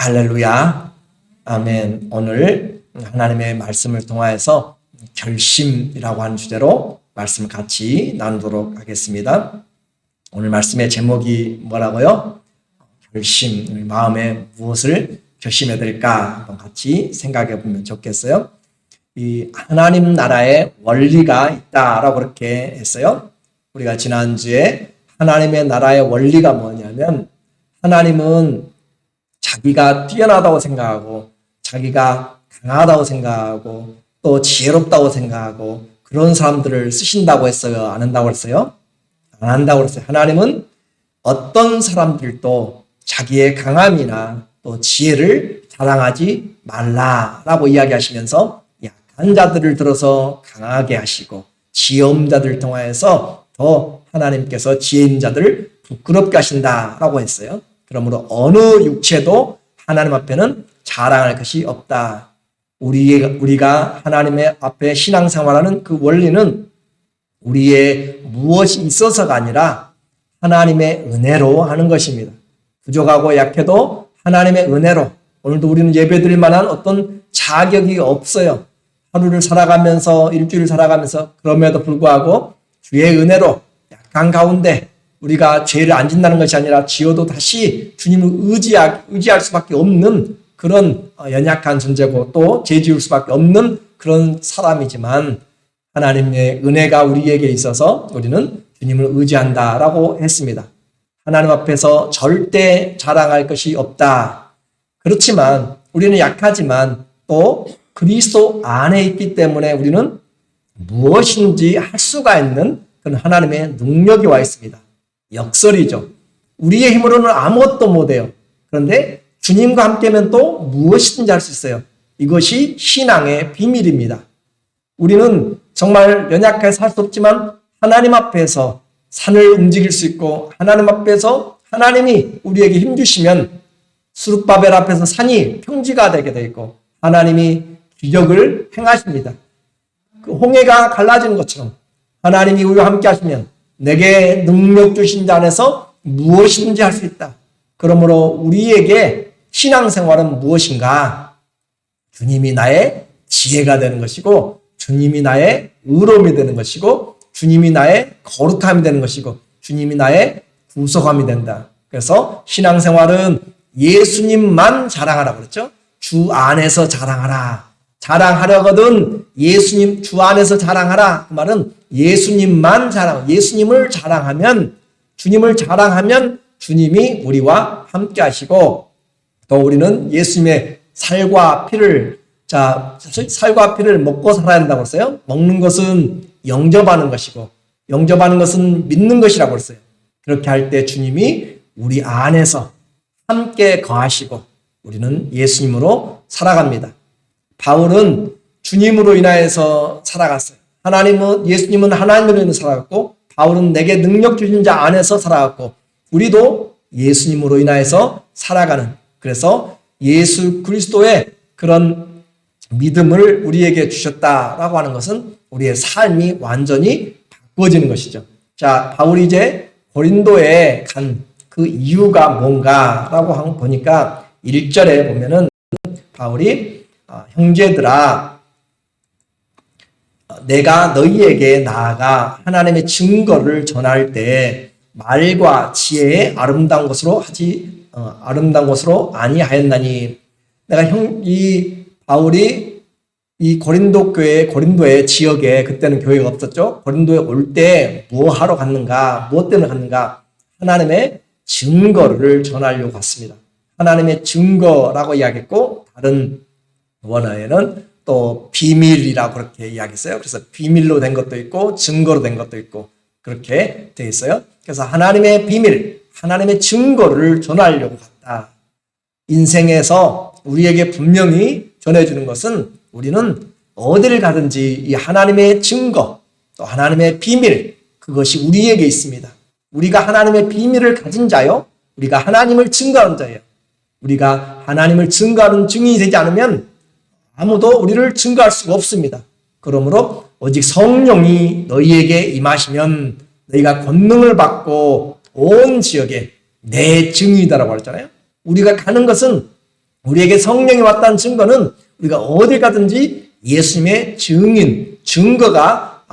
할렐루야. 아멘. 오늘 하나님의 말씀을 통하여서 결심이라고 하는 주제로 말씀을 같이 나누도록 하겠습니다. 오늘 말씀의 제목이 뭐라고요? 결심. 우리 마음에 무엇을 결심해야 될까? 한번 같이 생각해 보면 좋겠어요. 이 하나님 나라의 원리가 있다라고 그렇게 했어요. 우리가 지난주에 하나님의 나라의 원리가 뭐냐면 하나님은 자기가 뛰어나다고 생각하고 자기가 강하다고 생각하고 또 지혜롭다고 생각하고 그런 사람들을 쓰신다고 했어요? 안 한다고 했어요? 안 한다고 했어요. 하나님은 어떤 사람들도 자기의 강함이나 또 지혜를 자랑하지 말라라고 이야기하시면서 약한 자들을 들어서 강하게 하시고 지혜 없는 자들을 통하여서 더 하나님께서 지혜 있는 자들을 부끄럽게 하신다라고 했어요. 그러므로 어느 육체도 하나님 앞에는 자랑할 것이 없다. 우리가 하나님의 앞에 신앙생활하는 그 원리는 우리의 무엇이 있어서가 아니라 하나님의 은혜로 하는 것입니다. 부족하고 약해도 하나님의 은혜로. 오늘도 우리는 예배드릴 만한 어떤 자격이 없어요. 하루를 살아가면서 일주일을 살아가면서 그럼에도 불구하고 주의 은혜로 약한 가운데 우리가 죄를 안 짓는다는 것이 아니라 지어도 다시 주님을 의지할 수밖에 없는 그런 연약한 존재고 또 죄 지을 수밖에 없는 그런 사람이지만 하나님의 은혜가 우리에게 있어서 우리는 주님을 의지한다라고 했습니다. 하나님 앞에서 절대 자랑할 것이 없다. 그렇지만 우리는 약하지만 또 그리스도 안에 있기 때문에 우리는 무엇인지 할 수가 있는 그런 하나님의 능력이 와 있습니다. 역설이죠. 우리의 힘으로는 아무것도 못해요. 그런데 주님과 함께면 또 무엇이든지 할 수 있어요. 이것이 신앙의 비밀입니다. 우리는 정말 연약하게 살 수 없지만 하나님 앞에서 산을 움직일 수 있고 하나님 앞에서 하나님이 우리에게 힘주시면 수룹바벨 앞에서 산이 평지가 되게 되어 있고 하나님이 기적을 행하십니다. 그 홍해가 갈라지는 것처럼 하나님이 우리와 함께 하시면 내게 능력 주신 자 안에서 무엇이든지 할 수 있다. 그러므로 우리에게 신앙생활은 무엇인가? 주님이 나의 지혜가 되는 것이고 주님이 나의 의로움이 되는 것이고 주님이 나의 거룩함이 되는 것이고 주님이 나의 구속함이 된다. 그래서 신앙생활은 예수님만 자랑하라고 그랬죠. 주 안에서 자랑하라. 자랑하려거든 예수님 주 안에서 자랑하라. 그 말은 예수님만 예수님을 자랑하면 주님을 자랑하면 주님이 우리와 함께 하시고 또 우리는 예수님의 살과 피를 먹고 살아야 한다고 했어요. 먹는 것은 영접하는 것이고 영접하는 것은 믿는 것이라고 했어요. 그렇게 할 때 주님이 우리 안에서 함께 거하시고 우리는 예수님으로 살아갑니다. 바울은 주님으로 인하여서 살아갔어요. 예수님은 하나님으로 인해서 살아갔고 바울은 내게 능력 주신 자 안에서 살아갔고 우리도 예수님으로 인하여서 살아가는 그래서 예수 그리스도의 그런 믿음을 우리에게 주셨다라고 하는 것은 우리의 삶이 완전히 바꿔지는 것이죠. 자, 바울이 이제 고린도에 간 그 이유가 뭔가라고 보니까 1절에 보면은 바울이 형제들아 내가 너희에게 나아가 하나님의 증거를 전할 때 말과 지혜의 아름다운 것으로 아니하였나니 내가 바울이 이 고린도의 지역에 그때는 교회가 없었죠. 고린도에 올 때 뭐 하러 갔는가? 무엇 때문에 갔는가? 하나님의 증거를 전하려고 갔습니다. 하나님의 증거라고 이야기했고 다른 원어에는 또 비밀이라고 그렇게 이야기했어요. 그래서 비밀로 된 것도 있고 증거로 된 것도 있고 그렇게 되어 있어요. 그래서 하나님의 비밀, 하나님의 증거를 전하려고 갔다. 인생에서 우리에게 분명히 전해주는 것은 우리는 어디를 가든지 이 하나님의 증거, 또 하나님의 비밀, 그것이 우리에게 있습니다. 우리가 하나님의 비밀을 가진 자요. 우리가 하나님을 증거하는 자예요. 우리가 하나님을 증거하는 증인이 되지 않으면 아무도 우리를 증거할 수가 없습니다. 그러므로 오직 성령이 너희에게 임하시면 너희가 권능을 받고 온 지역에 내 증인이다라고 했잖아요. 우리가 가는 것은 우리에게 성령이 왔다는 증거는 우리가 어딜 가든지 예수님의 증인, 증거가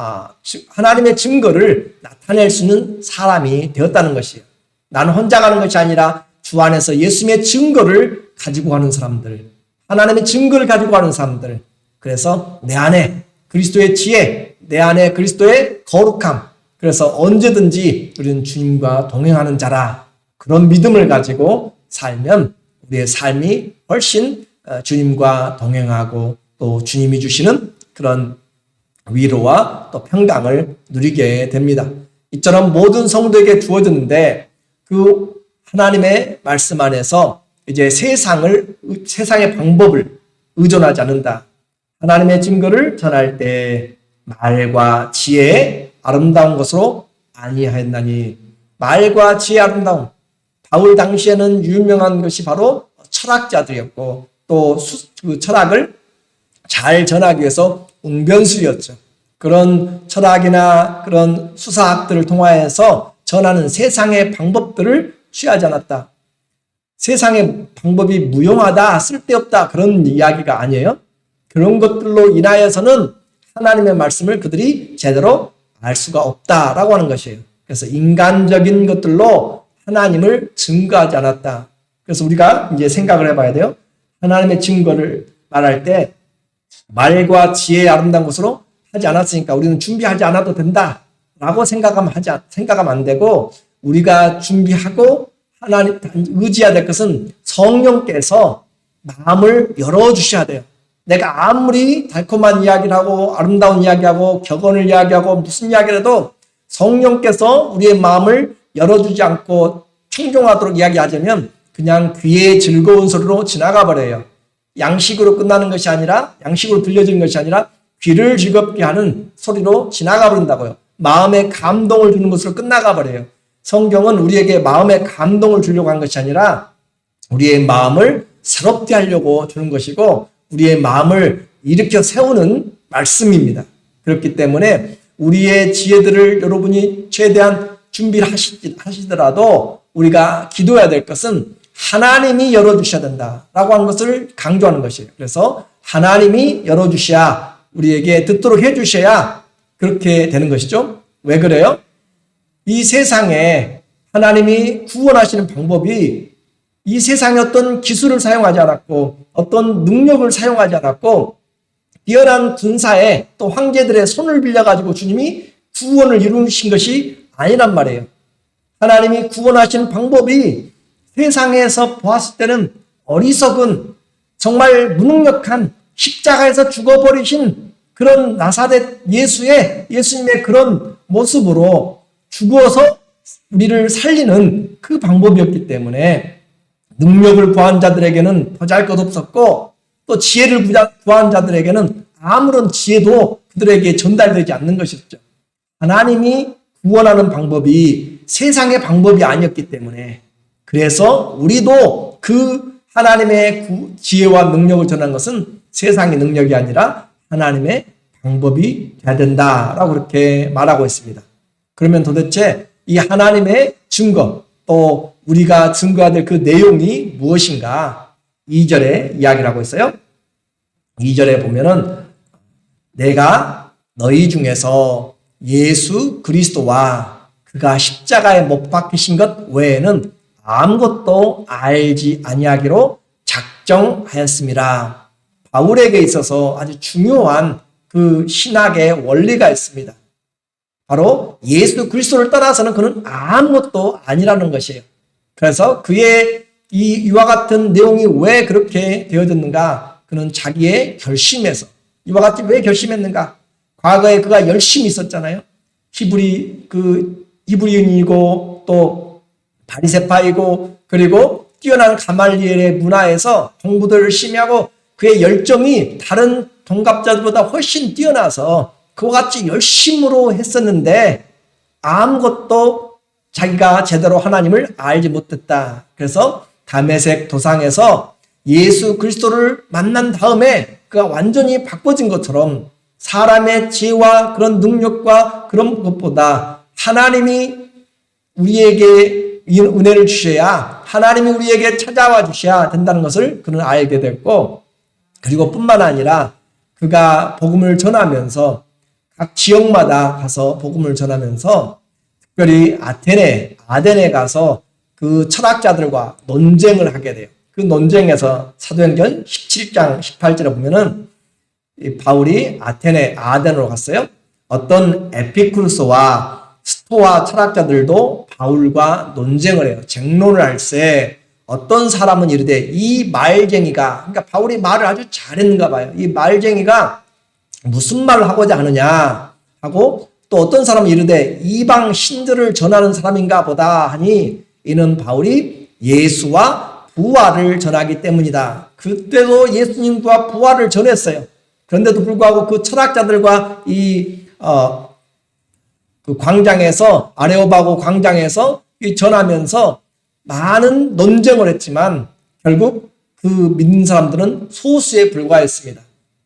하나님의 증거를 나타낼 수 있는 사람이 되었다는 것이에요. 나는 혼자 가는 것이 아니라 주 안에서 예수님의 증거를 가지고 가는 사람들, 하나님의 증거를 가지고 가는 사람들. 그래서 내 안에 그리스도의 지혜, 내 안에 그리스도의 거룩함. 그래서 언제든지 우리는 주님과 동행하는 자라. 그런 믿음을 가지고 살면 우리의 삶이 훨씬 주님과 동행하고 또 주님이 주시는 그런 위로와 또 평강을 누리게 됩니다. 이처럼 모든 성도에게 주어졌는데 그 하나님의 말씀 안에서 이제 세상의 방법을 의존하지 않는다. 하나님의 증거를 전할 때 말과 지혜의 아름다운 것으로 아니하였나니. 말과 지혜의 아름다움. 바울 당시에는 유명한 것이 바로 철학자들이었고 또 그 철학을 잘 전하기 위해서 웅변수였죠. 그런 철학이나 그런 수사학들을 통하여서 전하는 세상의 방법들을 취하지 않았다. 세상의 방법이 무용하다, 쓸데없다 그런 이야기가 아니에요. 그런 것들로 인하여서는 하나님의 말씀을 그들이 제대로 알 수가 없다라고 하는 것이에요. 그래서 인간적인 것들로 하나님을 증거하지 않았다. 그래서 우리가 이제 생각을 해봐야 돼요. 하나님의 증거를 말할 때 말과 지혜의 아름다운 것으로 하지 않았으니까 우리는 준비하지 않아도 된다라고 생각하면 안 되고, 우리가 준비하고 하나님 의지해야 될 것은 성령께서 마음을 열어주셔야 돼요. 내가 아무리 달콤한 이야기를 하고 아름다운 이야기하고 격언을 이야기하고 무슨 이야기를 해도 성령께서 우리의 마음을 열어주지 않고 청종하도록 이야기하자면 그냥 귀의 즐거운 소리로 지나가 버려요. 양식으로 끝나는 것이 아니라, 양식으로 들려지는 것이 아니라 귀를 즐겁게 하는 소리로 지나가 버린다고요. 마음에 감동을 주는 것으로 끝나가 버려요. 성경은 우리에게 마음에 감동을 주려고 한 것이 아니라 우리의 마음을 새롭게 하려고 주는 것이고 우리의 마음을 일으켜 세우는 말씀입니다. 그렇기 때문에 우리의 지혜들을 여러분이 최대한 준비를 하시더라도 우리가 기도해야 될 것은 하나님이 열어주셔야 된다라고 하는 것을 강조하는 것이에요. 그래서 하나님이 열어주셔야, 우리에게 듣도록 해주셔야 그렇게 되는 것이죠. 왜 그래요? 이 세상에 하나님이 구원하시는 방법이 이 세상에 어떤 기술을 사용하지 않았고 어떤 능력을 사용하지 않았고 뛰어난 군사에 또 황제들의 손을 빌려가지고 주님이 구원을 이루신 것이 아니란 말이에요. 하나님이 구원하시는 방법이 세상에서 보았을 때는 어리석은, 정말 무능력한, 십자가에서 죽어버리신 그런 나사렛 예수님의 그런 모습으로 죽어서 우리를 살리는 그 방법이었기 때문에 능력을 구한 자들에게는 보잘것없었고 또 지혜를 구한 자들에게는 아무런 지혜도 그들에게 전달되지 않는 것이었죠. 하나님이 구원하는 방법이 세상의 방법이 아니었기 때문에, 그래서 우리도 그 하나님의 지혜와 능력을 전하는 것은 세상의 능력이 아니라 하나님의 방법이 돼야 된다라고 그렇게 말하고 있습니다. 그러면 도대체 이 하나님의 증거, 또 우리가 증거해야 될 그 내용이 무엇인가? 2절에 이야기를 하고 있어요. 2절에 보면은 내가 너희 중에서 예수 그리스도와 그가 십자가에 못 박히신 것 외에는 아무것도 알지 아니하기로 작정하였습니다. 바울에게 있어서 아주 중요한 그 신학의 원리가 있습니다. 바로 예수 그리스도를 떠나서는 그는 아무것도 아니라는 것이에요. 그래서 그의 이와 같은 내용이 왜 그렇게 되어졌는가? 그는 자기의 결심에서, 이와 같이 왜 결심했는가? 과거에 그가 열심히 있었잖아요. 히브리인이고 또 바리새파이고 그리고 뛰어난 가말리엘의 문화에서 공부도 열심히 하고 그의 열정이 다른 동갑자들보다 훨씬 뛰어나서 그와 같이 열심으로 했었는데 아무것도 자기가 제대로 하나님을 알지 못했다. 그래서 다메섹 도상에서 예수 그리스도를 만난 다음에 그가 완전히 바꿔진 것처럼 사람의 지혜와 그런 능력과 그런 것보다 하나님이 우리에게 이 은혜를 주셔야 하나님이 우리에게 찾아와 주셔야 된다는 것을 그는 알게 됐고, 그리고 뿐만 아니라 그가 복음을 전하면서 각 지역마다 가서 복음을 전하면서 특별히 아덴에 가서 그 철학자들과 논쟁을 하게 돼요. 그 논쟁에서 사도행전 17장 18절에 보면은 이 바울이 아덴으로 갔어요. 어떤 에피쿠르스와 스토아 철학자들도 바울과 논쟁을 해요. 쟁론을 할 때 어떤 사람은 이르되 이 말쟁이가, 그러니까 바울이 말을 아주 잘했는가 봐요. 이 말쟁이가 무슨 말을 하고자 하느냐 하고, 또 어떤 사람은 이르되 이방 신들을 전하는 사람인가 보다 하니 이는 바울이 예수와 부활을 전하기 때문이다. 그때도 예수님과 부활을 전했어요. 그런데도 불구하고 그 철학자들과 그 광장에서, 아레오바고 광장에서 전하면서 많은 논쟁을 했지만 결국 그 믿는 사람들은 소수에 불과했습니다.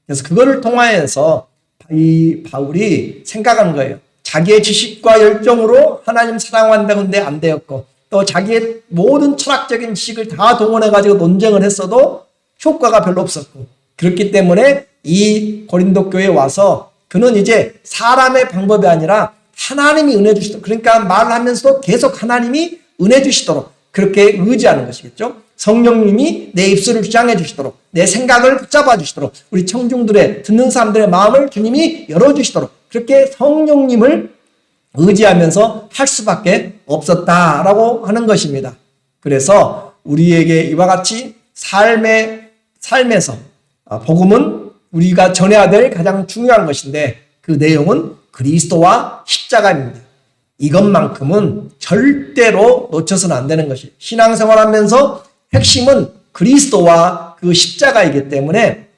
그래서 그거를 통하여서 이 바울이 생각한 거예요. 자기의 지식과 열정으로 하나님 사랑한다는데 안 되었고, 또 자기의 모든 철학적인 지식을 다 동원해가지고 논쟁을 했어도 효과가 별로 없었고, 그렇기 때문에 이 고린도 교회에 와서 그는 이제 사람의 방법이 아니라 하나님이 은혜 주시도록, 그러니까 말을 하면서도 계속 하나님이 은혜 주시도록 그렇게 의지하는 것이겠죠. 성령님이 내 입술을 주장해 주시도록, 내 생각을 붙잡아 주시도록, 우리 청중들의, 듣는 사람들의 마음을 주님이 열어주시도록 그렇게 성령님을 의지하면서 할 수밖에 없었다라고 하는 것입니다. 그래서 우리에게 이와 같이 삶에서 복음은 우리가 전해야 될 가장 중요한 것인데, 그 내용은 그리스도와 십자가입니다. 이것만큼은 절대로 놓쳐서는 안 되는 것이, 신앙생활하면서 핵심은 그리스도와 그 십자가이기 때문에,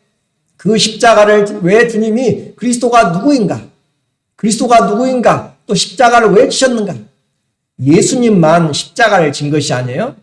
그 십자가를 왜 주님이 그리스도가 누구인가, 또 십자가를 왜 지셨는가? 예수님만 십자가를 진 것이 아니에요.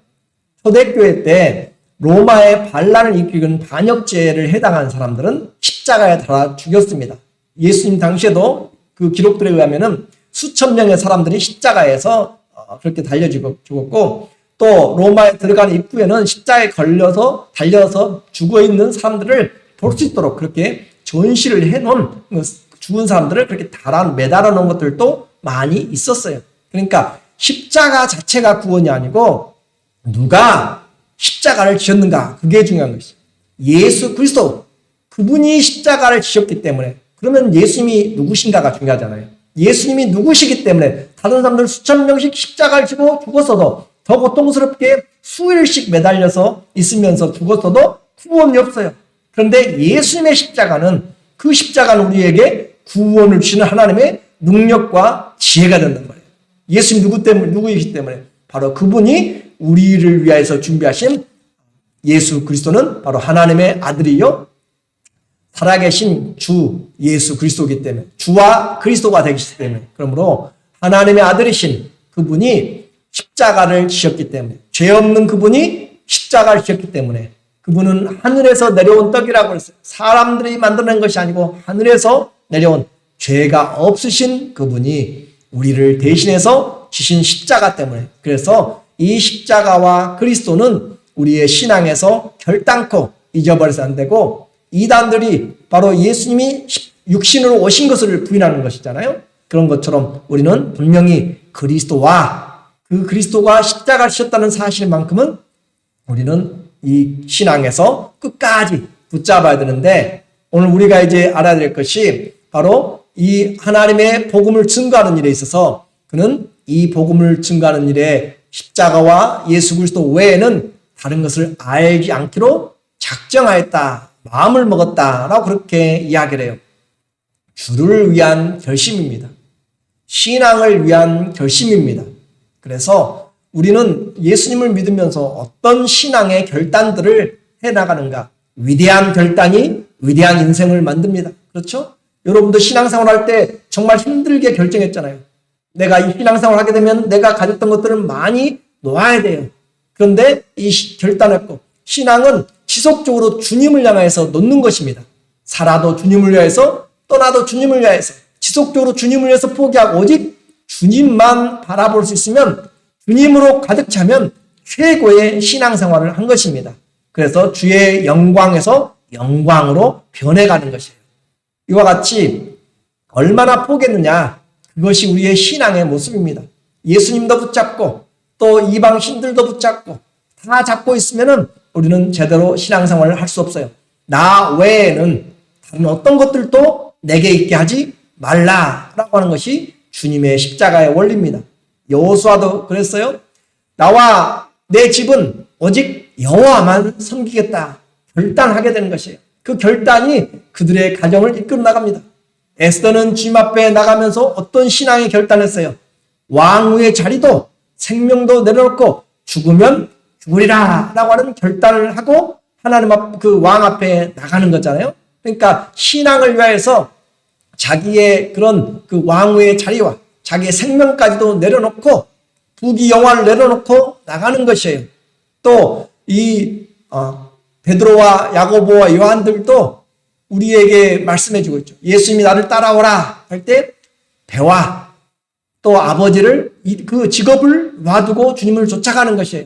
초대교회 때 로마의 반란을 이끈 반역죄를 해당한 사람들은 십자가에 달아 죽였습니다. 예수님 당시에도 그 기록들에 의하면은 수천 명의 사람들이 십자가에서 그렇게 달려 죽었고, 또 로마에 들어가는 입구에는 십자가에 달려서 죽어 있는 사람들을 볼 수 있도록 그렇게 전시를 해놓은, 죽은 사람들을 그렇게 매달아 놓은 것들도 많이 있었어요. 그러니까 십자가 자체가 구원이 아니고 누가 십자가를 지셨는가, 그게 중요한 것이죠. 예수 그리스도, 그분이 십자가를 지셨기 때문에, 그러면 예수님이 누구신가가 중요하잖아요. 예수님이 누구시기 때문에 다른 사람들 수천 명씩 십자가를 지고 죽었어도, 더 고통스럽게 수일씩 매달려서 있으면서 죽었어도 구원이 없어요. 그런데 예수님의 십자가는, 그 십자가는 우리에게 구원을 주시는 하나님의 능력과 지혜가 된다는 거예요. 예수님 누구이기 때문에 바로 그분이 우리를 위하여서 준비하신 예수 그리스도는 바로 하나님의 아들이요 살아계신 주 예수 그리스도이기 때문에, 주와 그리스도가 되기 때문에, 그러므로 하나님의 아들이신 그분이 십자가를 지셨기 때문에, 죄 없는 그분이 십자가를 지셨기 때문에, 그분은 하늘에서 내려온 떡이라고 했어요. 사람들이 만들어낸 것이 아니고 하늘에서 내려온, 죄가 없으신 그분이 우리를 대신해서 지신 십자가 때문에, 그래서 이 십자가와 그리스도는 우리의 신앙에서 결단코 잊어버려서 안 되고, 이단들이 바로 예수님이 육신으로 오신 것을 부인하는 것이잖아요. 그런 것처럼 우리는 분명히 그리스도와 그 그리스도가 십자가를 지셨다는 사실만큼은 우리는 이 신앙에서 끝까지 붙잡아야 되는데, 오늘 우리가 이제 알아야 될 것이 바로 이 하나님의 복음을 증거하는 일에 있어서 그는 이 복음을 증거하는 일에 십자가와 예수 그리스도 외에는 다른 것을 알지 않기로 작정하였다, 마음을 먹었다라고 그렇게 이야기를 해요. 주를 위한 결심입니다. 신앙을 위한 결심입니다. 그래서 우리는 예수님을 믿으면서 어떤 신앙의 결단들을 해나가는가, 위대한 결단이 위대한 인생을 만듭니다. 그렇죠? 여러분도 신앙생활 할 때 정말 힘들게 결정했잖아요. 내가 이 신앙생활 하게 되면 내가 가졌던 것들을 많이 놓아야 돼요. 그런데 이 결단했고, 신앙은 지속적으로 주님을 향해서 놓는 것입니다. 살아도 주님을 위해서, 떠나도 주님을 위해서, 지속적으로 주님을 위해서 포기하고 오직 주님만 바라볼 수 있으면 주님으로 가득 차면 최고의 신앙생활을 한 것입니다. 그래서 주의 영광에서 영광으로 변해가는 것이에요. 이와 같이 얼마나 포기했느냐, 그것이 우리의 신앙의 모습입니다. 예수님도 붙잡고 또 이방 신들도 붙잡고 다 잡고 있으면 우리는 제대로 신앙생활을 할 수 없어요. 나 외에는 다른 어떤 것들도 내게 있게 하지 말라라고 하는 것이 주님의 십자가의 원리입니다. 여호수아도 그랬어요. 나와 내 집은 오직 여호와만 섬기겠다 결단하게 되는 것이에요. 그 결단이 그들의 가정을 이끌어 나갑니다. 에스더는 주님 앞에 나가면서 어떤 신앙의 결단했어요? 왕후의 자리도 생명도 내려놓고 죽으면 죽으리라 라고 하는 결단을 하고 하나님 앞, 그 왕 앞에 나가는 거잖아요. 그러니까 신앙을 위하여서 자기의 그런 그 왕후의 자리와 자기의 생명까지도 내려놓고 부귀 영화를 내려놓고 나가는 것이에요. 또 이 베드로와 야고보와 요한들도 우리에게 말씀해 주고 있죠. 예수님이 나를 따라오라 할 때 배와 또 아버지를 그 직업을 놔두고 주님을 쫓아가는 것이에요.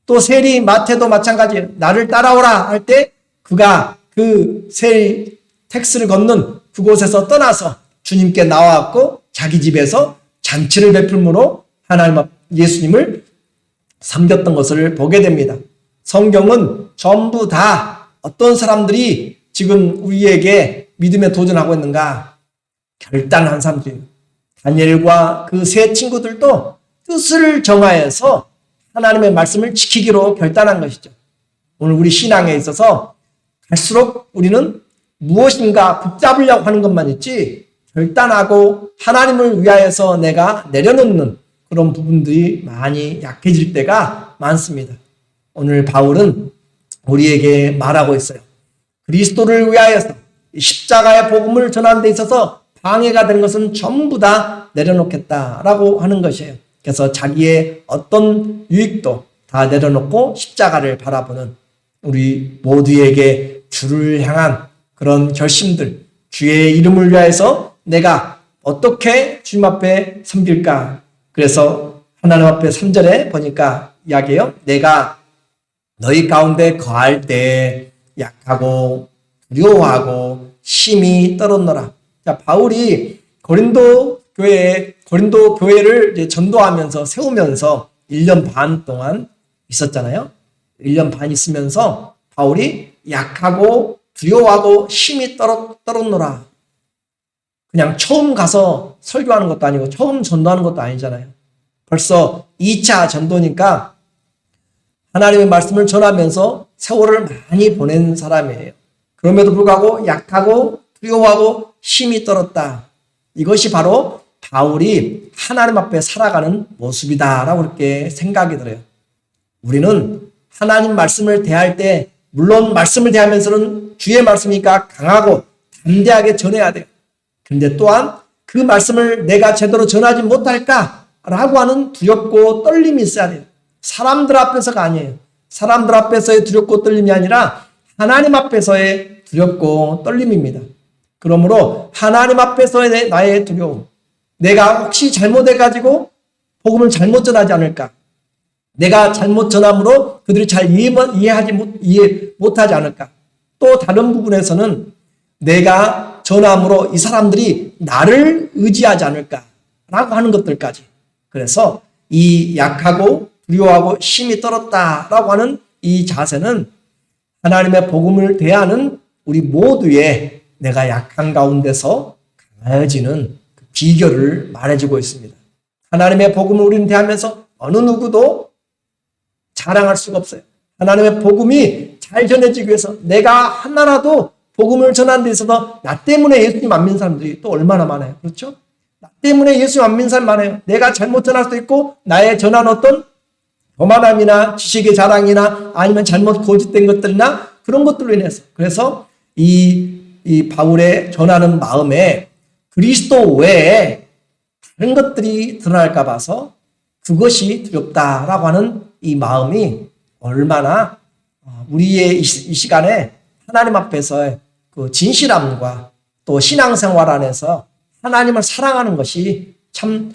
또 세리 마태도 마찬가지예요. 나를 따라오라 할 때 그가 그 세리 택스를 걷는 그곳에서 떠나서 주님께 나와갖고 자기 집에서 잔치를 베풀므로 하나님 앞 예수님을 섬겼던 것을 보게 됩니다. 성경은 전부 다 어떤 사람들이 지금 우리에게 믿음에 도전하고 있는가? 결단한 사람들이에요. 다니엘과 그 세 친구들도 뜻을 정하여서 하나님의 말씀을 지키기로 결단한 것이죠. 오늘 우리 신앙에 있어서 갈수록 우리는 무엇인가 붙잡으려고 하는 것만 있지 결단하고 하나님을 위하여서 내가 내려놓는 그런 부분들이 많이 약해질 때가 많습니다. 오늘 바울은 우리에게 말하고 있어요. 그리스도를 위하여서 십자가의 복음을 전하는 데 있어서 방해가 되는 것은 전부 다 내려놓겠다라고 하는 것이에요. 그래서 자기의 어떤 유익도 다 내려놓고 십자가를 바라보는 우리 모두에게 주를 향한 그런 결심들, 주의 이름을 위하여서 내가 어떻게 주님 앞에 섬길까? 그래서 하나님 앞에 3절에 보니까 이야기해요. 내가 너희 가운데 거할 때 약하고 두려워하고 심히 떨었노라. 자, 바울이 고린도 교회를 이제 전도하면서 세우면서 1년 반 동안 있었잖아요. 1년 반 있으면서 바울이 약하고 두려워하고 심히 떨었노라. 그냥 처음 가서 설교하는 것도 아니고 처음 전도하는 것도 아니잖아요. 벌써 2차 전도니까 하나님의 말씀을 전하면서 세월을 많이 보낸 사람이에요. 그럼에도 불구하고 약하고 두려워하고 심히 떨었다. 이것이 바로 바울이 하나님 앞에 살아가는 모습이다라고 그렇게 생각이 들어요. 우리는 하나님 말씀을 대할 때 물론 말씀을 대하면서는 주의 말씀이니까 강하고 담대하게 전해야 돼요. 그런데 또한 그 말씀을 내가 제대로 전하지 못할까라고 하는 두렵고 떨림이 있어야 돼요. 사람들 앞에서가 아니에요. 사람들 앞에서의 두렵고 떨림이 아니라 하나님 앞에서의 두렵고 떨림입니다. 그러므로 하나님 앞에서의 나의 두려움, 내가 혹시 잘못해가지고 복음을 잘못 전하지 않을까? 내가 잘못 전함으로 그들이 잘 이해 못하지 않을까? 또 다른 부분에서는 내가 전함으로 이 사람들이 나를 의지하지 않을까라고 하는 것들까지. 그래서 이 약하고 두려워하고 심히 떨었다라고 하는 이 자세는 하나님의 복음을 대하는 우리 모두의 내가 약한 가운데서 강해지는 그 비결을 말해주고 있습니다. 하나님의 복음을 우리는 대하면서 어느 누구도 자랑할 수가 없어요. 하나님의 복음이 잘 전해지기 위해서 내가 하나라도 복음을 전하는 데 있어서 나 때문에 예수님 안 믿는 사람들이 또 얼마나 많아요. 그렇죠? 나 때문에 예수님 안 믿는 사람 많아요. 내가 잘못 전할 수도 있고 나의 전한 어떤 교만함이나 지식의 자랑이나 아니면 잘못 고집된 것들이나 그런 것들로 인해서. 그래서 이 바울의 전하는 마음에 그리스도 외에 다른 것들이 드러날까 봐서 그것이 두렵다라고 하는 이 마음이 얼마나 우리의 이 시간에 하나님 앞에서의 그 진실함과 또 신앙생활 안에서 하나님을 사랑하는 것이 참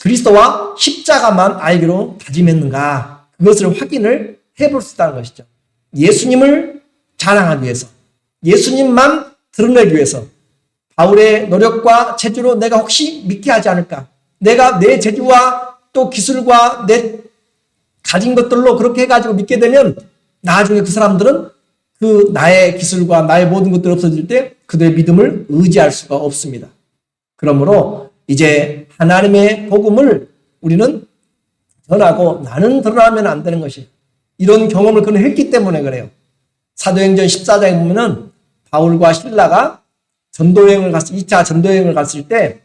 그리스도와 십자가만 알기로 다짐했는가? 그것을 확인을 해볼 수 있다는 것이죠. 예수님을 자랑하기 위해서, 예수님만 드러내기 위해서 바울의 노력과 재주로 내가 혹시 믿게 하지 않을까? 내가 내 재주와 또 기술과 내 가진 것들로 그렇게 해가지고 믿게 되면 나중에 그 사람들은 그 나의 기술과 나의 모든 것들이 없어질 때 그들의 믿음을 의지할 수가 없습니다. 그러므로 이제 하나님의 복음을 우리는 전하고 나는 드러나면 안 되는 것이, 이런 경험을 그는 했기 때문에 그래요. 사도행전 14장에 보면은 바울과 실라가 전도여행을 2차 전도여행을 갔을 때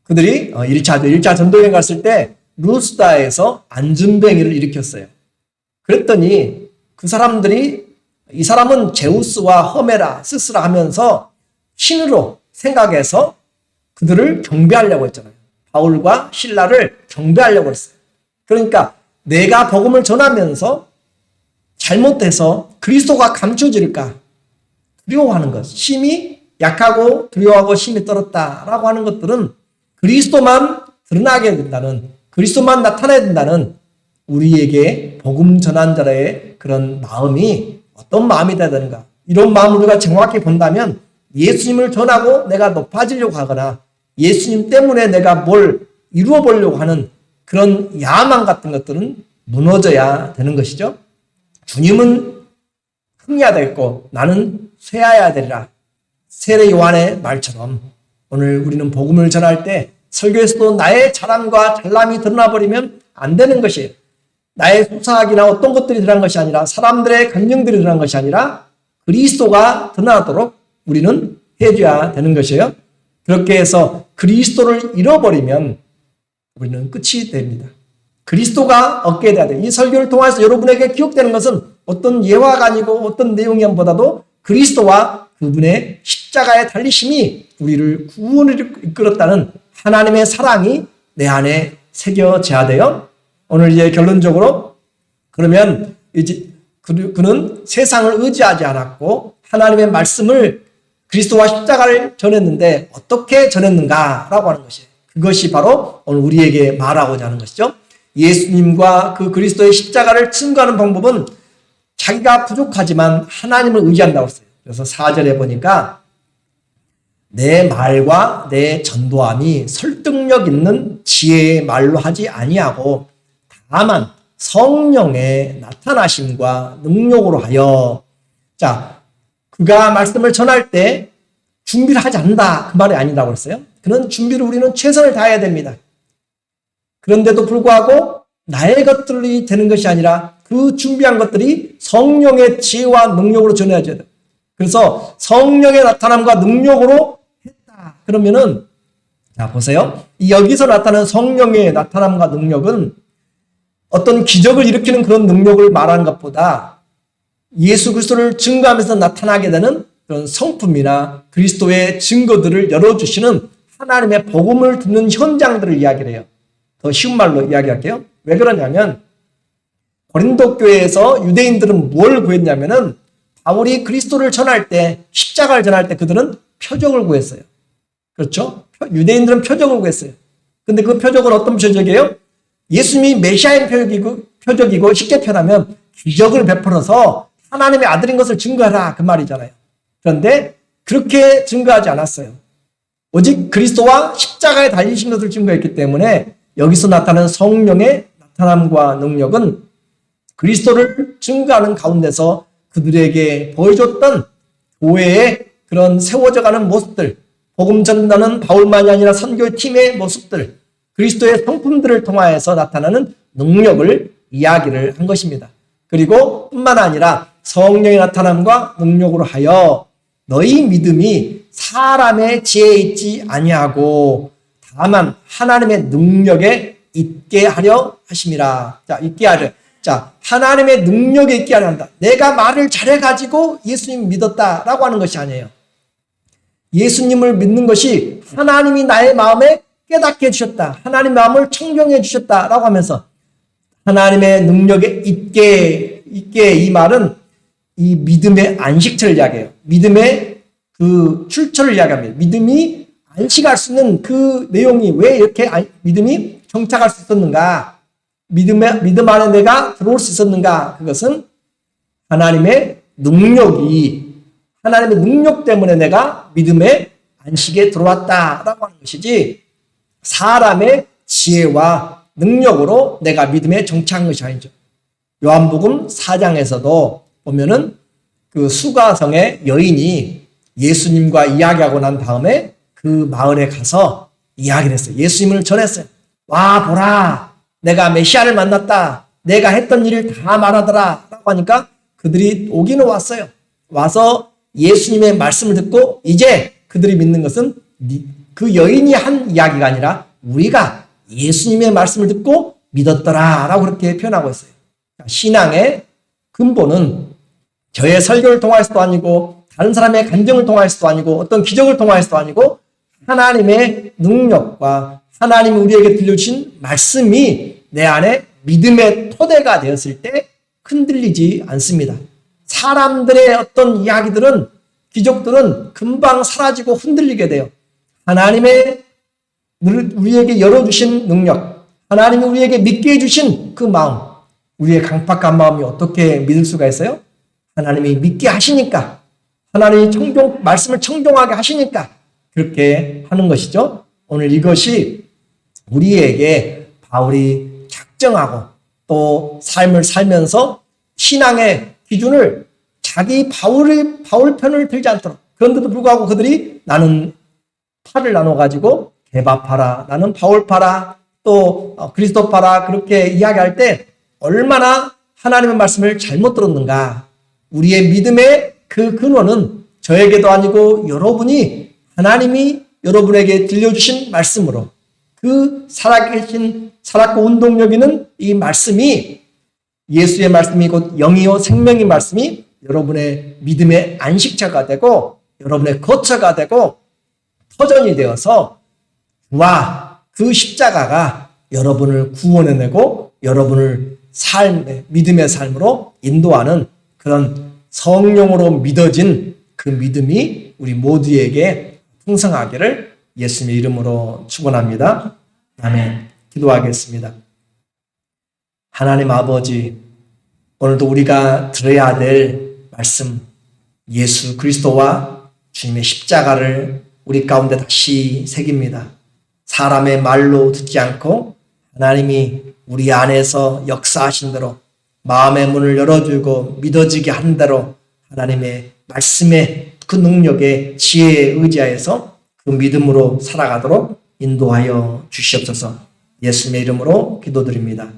그들이 1차 전도여행 갔을 때 루스다에서 안전뱅이를 일으켰어요. 그랬더니 그 사람들이 이 사람은 제우스와 허메라, 스스라 하면서 신으로 생각해서 그들을 경배하려고 했잖아요. 바울과 실라를 경배하려고 했어요. 그러니까 내가 복음을 전하면서 잘못돼서 그리스도가 감춰질까 두려워하는 것, 심히 약하고 두려워하고 심히 떨었다라고 하는 것들은 그리스도만 드러나게 된다는, 그리스도만 나타나야 된다는 우리에게 복음 전환자의 그런 마음이 어떤 마음이 돼야 되는가, 이런 마음을 우리가 정확히 본다면 예수님을 전하고 내가 높아지려고 하거나 예수님 때문에 내가 뭘 이루어 보려고 하는 그런 야망 같은 것들은 무너져야 되는 것이죠. 주님은 흥해야 되겠고 나는 쇠하여야 되리라. 세례 요한의 말처럼 오늘 우리는 복음을 전할 때 설교에서도 나의 자랑과 잘남이 드러나버리면 안 되는 것이에요. 나의 수사학이나 어떤 것들이 드러난 것이 아니라, 사람들의 감정들이 드러난 것이 아니라 그리스도가 드러나도록 우리는 해줘야 되는 것이에요. 그렇게 해서 그리스도를 잃어버리면 우리는 끝이 됩니다. 그리스도가 얻게 돼야 돼요. 이 설교를 통해서 여러분에게 기억되는 것은 어떤 예화가 아니고 어떤 내용보다도 그리스도와 그분의 십자가의 달리심이 우리를 구원으로 이끌었다는 하나님의 사랑이 내 안에 새겨져야 돼요. 오늘 이제 결론적으로 그러면 이제 그는 세상을 의지하지 않았고 하나님의 말씀을, 그리스도와 십자가를 전했는데 어떻게 전했는가라고 하는 것이에요. 그것이 바로 오늘 우리에게 말하고자 하는 것이죠. 예수님과 그 그리스도의 십자가를 증거하는 방법은 자기가 부족하지만 하나님을 의지한다고 했어요. 그래서 4절에 보니까 내 말과 내 전도함이 설득력 있는 지혜의 말로 하지 아니하고 다만 성령의 나타나심과 능력으로 하여, 자, 그가 말씀을 전할 때 준비를 하지 않는다 그 말이 아니라고 했어요. 그런 준비를 우리는 최선을 다해야 됩니다. 그런데도 불구하고 나의 것들이 되는 것이 아니라 그 준비한 것들이 성령의 지혜와 능력으로 전해져야 돼요. 그래서 성령의 나타남과 능력으로 했다. 그러면은 자 보세요. 여기서 나타나는 성령의 나타남과 능력은 어떤 기적을 일으키는 그런 능력을 말하는 것보다 예수 그리스도를 증거하면서 나타나게 되는 그런 성품이나 그리스도의 증거들을 열어주시는 하나님의 복음을 듣는 현장들을 이야기를 해요. 더 쉬운 말로 이야기할게요. 왜 그러냐면 고린도 교회에서 유대인들은 뭘 구했냐면은 바울이 그리스도를 전할 때, 십자가를 전할 때 그들은 표적을 구했어요. 그렇죠? 유대인들은 표적을 구했어요. 근데 그 표적은 어떤 표적이에요? 예수님이 메시아인 표적이고 쉽게 표현하면 기적을 베풀어서 하나님의 아들인 것을 증거하라 그 말이잖아요. 그런데 그렇게 증거하지 않았어요. 오직 그리스도와 십자가에 달리신 것을 증거했기 때문에 여기서 나타나는 성령의 나타남과 능력은 그리스도를 증거하는 가운데서 그들에게 보여줬던 교회의 그런 세워져가는 모습들, 복음 전하는 바울만이 아니라 선교팀의 모습들, 그리스도의 성품들을 통하여서 나타나는 능력을 이야기를 한 것입니다. 그리고 뿐만 아니라 성령의 나타남과 능력으로 하여 너희 믿음이 사람의 지혜에 있지 아니하고 다만 하나님의 능력에 있게 하려 하심이라. 자, 있게 하려. 자, 하나님의 능력에 있게 하려 한다. 내가 말을 잘해가지고 예수님 믿었다라고 하는 것이 아니에요. 예수님을 믿는 것이 하나님이 나의 마음에 깨닫게 해주셨다. 하나님 마음을 청정해 주셨다라고 하면서 하나님의 능력에 있게 이 말은 이 믿음의 안식처를 이야기해요. 믿음의 그 출처를 이야기합니다. 믿음이 안식할 수 있는 그 내용이 왜 이렇게 믿음이 정착할 수 있었는가? 믿음 안에 내가 들어올 수 있었는가? 그것은 하나님의 능력 때문에 내가 믿음의 안식에 들어왔다라고 하는 것이지, 사람의 지혜와 능력으로 내가 믿음에 정착한 것이 아니죠. 요한복음 4장에서도 보면은 그 수가성의 여인이 예수님과 이야기하고 난 다음에 그 마을에 가서 이야기를 했어요. 예수님을 전했어요. 와, 보라. 내가 메시아를 만났다. 내가 했던 일을 다 말하더라. 라고 하니까 그들이 오기는 왔어요. 와서 예수님의 말씀을 듣고 이제 그들이 믿는 것은 그 여인이 한 이야기가 아니라 우리가 예수님의 말씀을 듣고 믿었더라. 라고 그렇게 표현하고 있어요. 신앙의 근본은 저의 설교를 통해서도 아니고 다른 사람의 간증을 통해서도 아니고 어떤 기적을 통해서도 아니고 하나님의 능력과 하나님이 우리에게 들려주신 말씀이 내 안에 믿음의 토대가 되었을 때 흔들리지 않습니다. 사람들의 어떤 이야기들은, 기적들은 금방 사라지고 흔들리게 돼요. 하나님의 우리에게 열어주신 능력, 하나님이 우리에게 믿게 해주신 그 마음, 우리의 강팍한 마음이 어떻게 믿을 수가 있어요? 하나님이 믿게 하시니까, 하나님이 말씀을 청종하게 하시니까 그렇게 하는 것이죠. 오늘 이것이 우리에게 바울이 작정하고 또 삶을 살면서 신앙의 기준을 자기 바울 편을 들지 않도록, 그런데도 불구하고 그들이 나는 팔을 나눠가지고 게바파라, 나는 바울파라, 또 그리스도파라 그렇게 이야기할 때 얼마나 하나님의 말씀을 잘못 들었는가. 우리의 믿음의 그 근원은 저에게도 아니고 여러분이 하나님이 여러분에게 들려주신 말씀으로 그 살았고 운동력 있는 이 말씀이, 예수의 말씀이 곧 영이요 생명의 말씀이 여러분의 믿음의 안식처가 되고 여러분의 거처가 되고 터전이 되어서 그 십자가가 여러분을 구원해내고 여러분을 믿음의 삶으로 인도하는 그런 성령으로 믿어진 그 믿음이 우리 모두에게 풍성하기를 예수님의 이름으로 축원합니다. 아멘. 기도하겠습니다. 하나님 아버지, 오늘도 우리가 들어야 될 말씀, 예수 그리스도와 주님의 십자가를 우리 가운데 다시 새깁니다. 사람의 말로 듣지 않고 하나님이 우리 안에서 역사하신 대로 마음의 문을 열어주고 믿어지게 한 대로 하나님의 말씀의 그 능력의 지혜에 의지하여서 그 믿음으로 살아가도록 인도하여 주시옵소서. 예수님의 이름으로 기도드립니다.